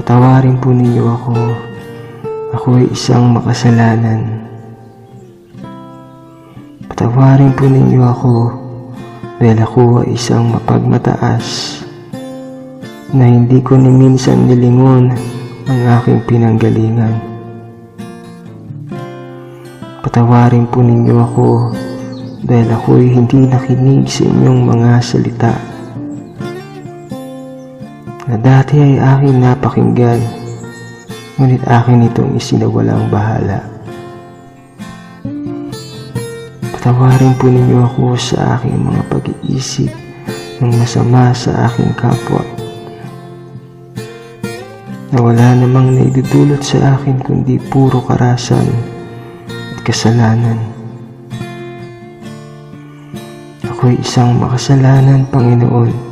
Patawarin po ninyo ako. Ako ay isang makasalanan. Patawarin po ninyo ako dahil ako ay isang mapagmataas na hindi ko ni minsan nilingon ang aking pinanggalingan. Patawarin po ninyo ako dahil ako ay hindi nakinig sa inyong mga salita na dati ay aking napakinggan, ngunit akin itong isinawalang bahala. Patawarin po ninyo ako sa aking mga pag-iisip ng masama sa aking kapwa, na wala namang naidudulot sa akin kundi puro karasan at kasalanan. Ako'y isang makasalanan, Panginoon,